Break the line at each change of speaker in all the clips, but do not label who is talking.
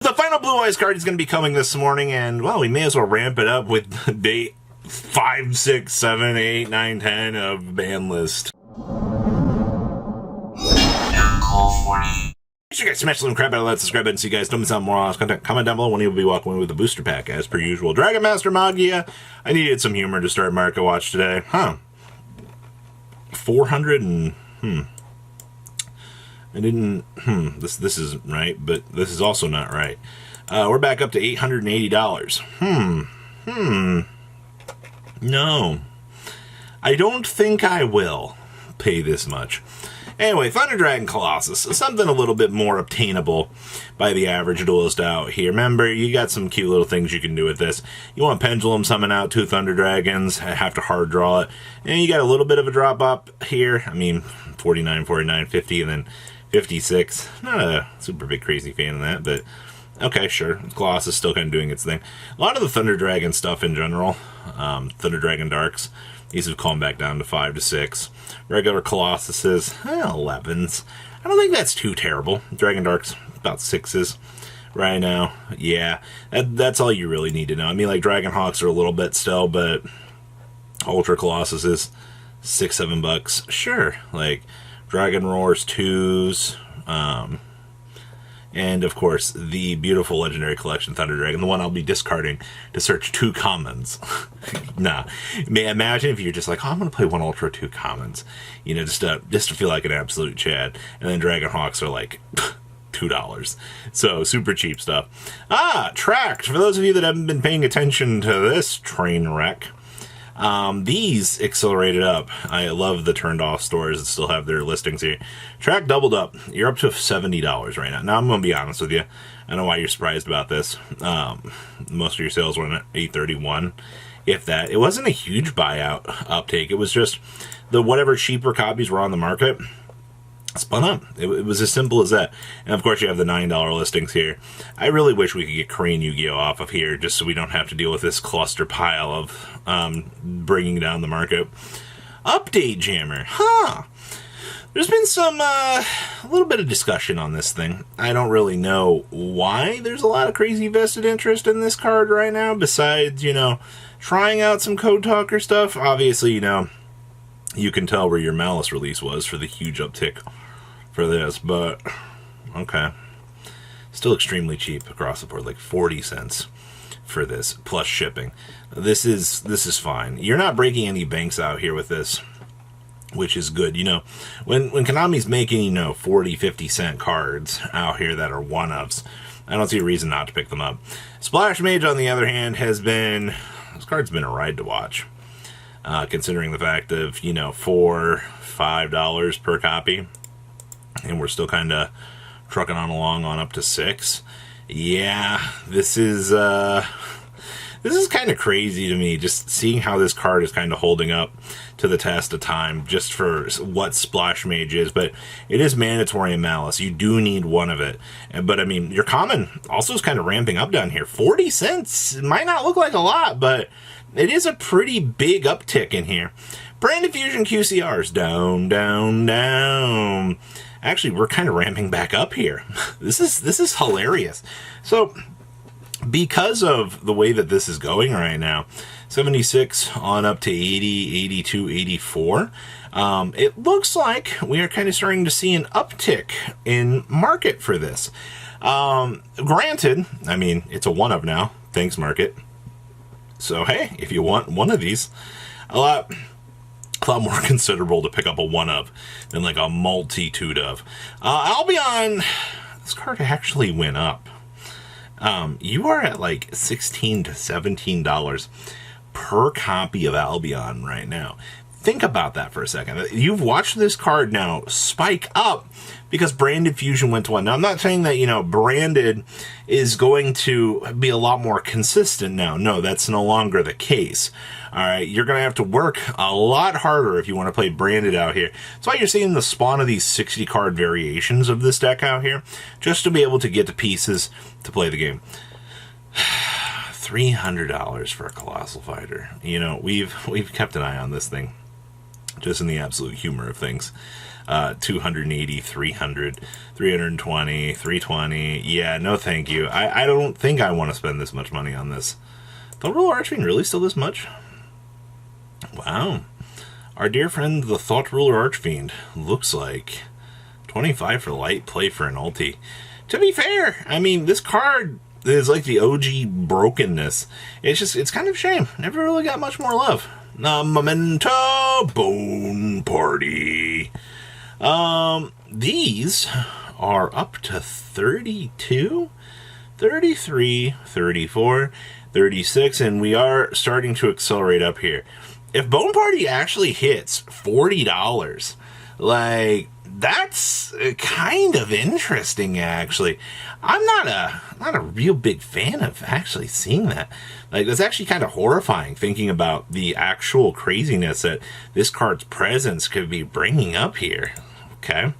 The final Blue Eyes card is going to be coming this morning, and, well, we may as well ramp it up with day 5, 6, 7, 8, 9, 10 of ban list. Make sure you guys smash some crap out of that subscribe button so you guys don't miss out more on content. Comment down below when you'll be walking away with a booster pack, as per usual. Dragon Master Magia. I needed some humor to start Market Watch today. 400 and... I didn't... This isn't right, but this is also not right. We're back up to $880. No. I don't think I will pay this much. Anyway, Thunder Dragon Colossus is something a little bit more obtainable by the average duelist out here. Remember, you got some cute little things you can do with this. You want Pendulum summon out 2 Thunder Dragons, have to hard draw it, and you got a little bit of a drop up here. I mean, 49, 49, 50, and then 56. Not a super big crazy fan of that, but okay, sure. Colossus is still kind of doing its thing. A lot of the Thunder Dragon stuff in general, Thunder Dragon Darks, these have calmed back down to 5 to 6. Regular Colossuses, 11s. I don't think that's too terrible. Dragon Darks, about 6s right now. Yeah, that's all you really need to know. I mean, like, Dragon Hawks are a little bit still, but Ultra Colossuses, $6, $7. Sure, like, Dragon Roars 2s, and, of course, the beautiful Legendary Collection Thunder Dragon, the one I'll be discarding to search 2 commons. Nah. Imagine if you're just like, oh, I'm going to play 1 Ultra, 2 commons. You know, just to feel like an absolute Chad. And then Dragon Hawks are like $2. So, super cheap stuff. Tract. For those of you that haven't been paying attention to this train wreck, these accelerated up. I love the turned off stores that still have their listings here. Tract doubled up. You're up to $70 right now. Now, I'm going to be honest with you. I don't know why you're surprised about this. Most of your sales went at $831. If that. It wasn't a huge buyout uptake. It was just the whatever cheaper copies were on the market spun up. It was as simple as that. And of course you have the $9 listings here. I really wish we could get Korean Yu-Gi-Oh off of here just so we don't have to deal with this cluster pile of bringing down the market. Update Jammer. There's been some, a little bit of discussion on this thing. I don't really know why there's a lot of crazy vested interest in this card right now, besides, you know, trying out some Code Talker stuff. Obviously, you know, you can tell where your Malice release was for the huge uptick for this, but okay. Still extremely cheap across the board, like 40 cents for this, plus shipping. This is fine. You're not breaking any banks out here with this, which is good. You know, when Konami's making, you know, 40, 50 cent cards out here that are one-ofs, I don't see a reason not to pick them up. Splash Mage, on the other hand, this card's been a ride to watch. Considering the fact of, you know, $4, $5 per copy, and we're still kind of trucking on along on up to $6. Yeah, this is kind of crazy to me, just seeing how this card is kind of holding up to the test of time, just for what Splash Mage is. But it is mandatory in Malice. You do need one of it. But I mean, your common also is kind of ramping up down here. 40 cents. It might not look like a lot, but it is a pretty big uptick in here. Branded Fusion QCRs down, down, down. Actually, we're kind of ramping back up here. This is hilarious. So, because of the way that this is going right now, 76 on up to 80, 82, 84, it looks like we are kind of starting to see an uptick in market for this. Granted, I mean, it's a one-of now. Thanks, market. So, hey, if you want one of these, a lot more considerable to pick up a one-of than like a multitude of. Albion, this card actually went up. You are at like $16 to $17 per copy of Albion right now. Think about that for a second. You've watched this card now spike up because Branded Fusion went to 1. Now, I'm not saying that, you know, Branded is going to be a lot more consistent now. No, that's no longer the case. All right, you're going to have to work a lot harder if you want to play Branded out here. That's why you're seeing the spawn of these 60-card variations of this deck out here, just to be able to get the pieces to play the game. $300 for a Colossal Fighter. You know, we've kept an eye on this thing, just in the absolute humor of things. 280, 300, 320, 320. Yeah, no thank you. I don't think I want to spend this much money on this. Thought Rule Archfiend really still this much? Wow. Our dear friend, the Thought Ruler Archfiend, looks like 25 for light, play for an ulti. To be fair, I mean, this card is like the OG brokenness. It's kind of a shame. Never really got much more love. Memento Bone Party. These are up to 32, 33, 34, 36, and we are starting to accelerate up here. If Bone Party actually hits $40, like, that's kind of interesting, actually. I'm not a real big fan of actually seeing that. Like, that's actually kind of horrifying, thinking about the actual craziness that this card's presence could be bringing up here. Okay.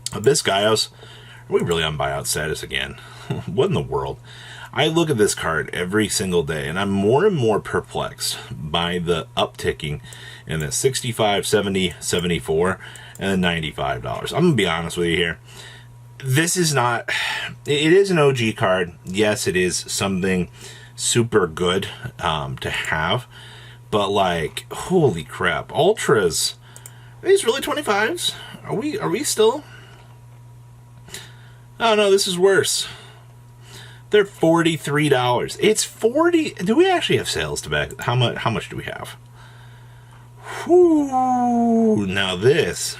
Abyssgaios. Are we really on buyout status again? What in the world? I look at this card every single day, and I'm more and more perplexed by the upticking in the 65, 70, 74, and then $95. I'm going to be honest with you here. This is not... It is an OG card. Yes, it is something super good to have. But, like, holy crap. Ultras. Are these really 25s? Are we still... Oh, no, this is worse. They're $43. It's 40. Do we actually have sales to back? How much do we have? Whew. Now this,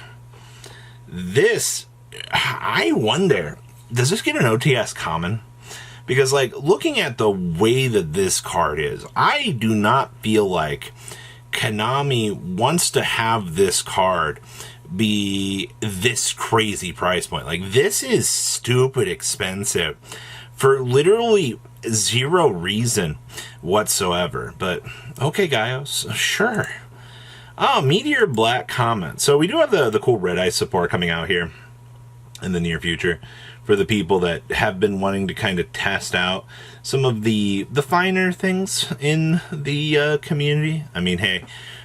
I wonder, does this get an OTS common? Because, like, looking at the way that this card is, I do not feel like Konami wants to have this card be this crazy price point. Like, this is stupid expensive for literally zero reason whatsoever. But, okay, Gaios, sure. Oh, Meteor Black comment. So we do have the cool Red Ice support coming out here in the near future for the people that have been wanting to kind of test out some of the finer things in the community. I mean, hey,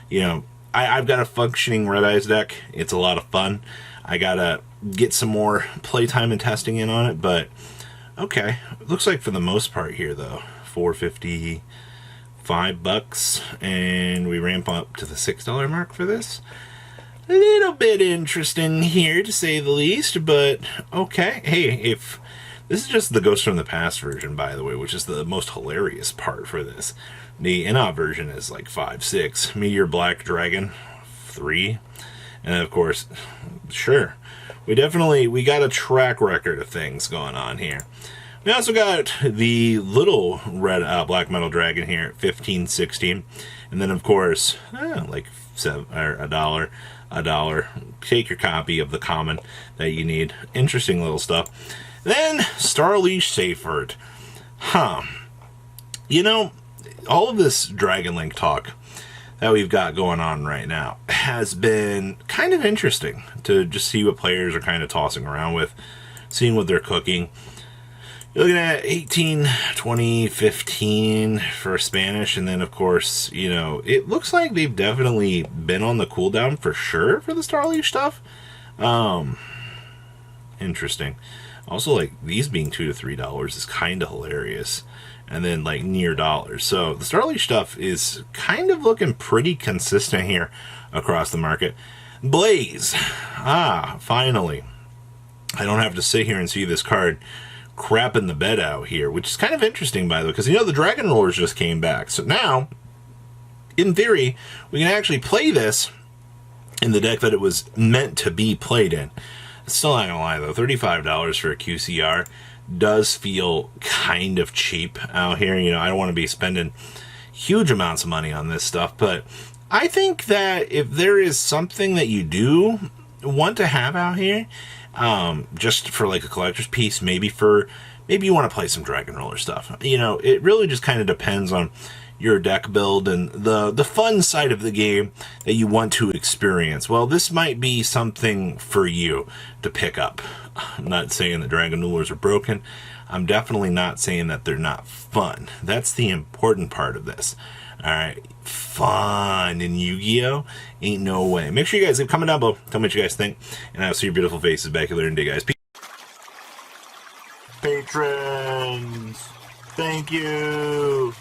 you know, I've got a functioning Red Ice deck. It's a lot of fun. I gotta get some more playtime and testing in on it, but okay. It looks like for the most part here, though, $4.55, and we ramp up to the $6 mark for this. A little bit interesting here, to say the least, but okay. Hey, if this is just the Ghost from the Past version, by the way, which is the most hilarious part for this. The in-out version is like 5, 6. Meteor Black Dragon, 3. And of course, sure, we got a track record of things going on here. We also got the little red black metal dragon here at 15, 16, and then of course, like $1. Take your copy of the common that you need. Interesting little stuff. Then Starliege Seyfert. You know, all of this Dragon Link talk that we've got going on right now has been kind of interesting to just see what players are kind of tossing around with, seeing what they're cooking. You're looking at 18, 20, 15 for Spanish, and then, of course, you know, it looks like they've definitely been on the cooldown for sure for the Starliege stuff. Interesting. Also, like, these being $2 to $3 is kind of hilarious. And then, like, near dollars. So, the Starliege stuff is kind of looking pretty consistent here across the market. Blaze. Finally. I don't have to sit here and see this card crapping the bed out here, which is kind of interesting, by the way, because, you know, the Dragon Rollers just came back. So now, in theory, we can actually play this in the deck that it was meant to be played in. Still not gonna lie, though, $35 for a QCR does feel kind of cheap out here. You know, I don't want to be spending huge amounts of money on this stuff, but I think that if there is something that you do want to have out here, just for like a collector's piece, maybe you want to play some Dragon Roller stuff. You know, it really just kind of depends on your deck build and the fun side of the game that you want to experience. Well, this might be something for you to pick up. I'm not saying that Dragon Rulers are broken. I'm definitely not saying that they're not fun. That's the important part of this. Alright, fun in Yu-Gi-Oh! Ain't no way. Make sure you guys comment down below. Tell me what you guys think. And I'll see your beautiful faces back here later in the day, guys. Patrons! Thank you!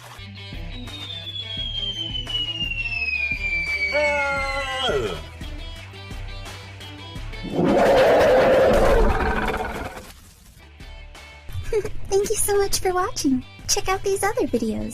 Thank you so much for watching. Check out these other videos.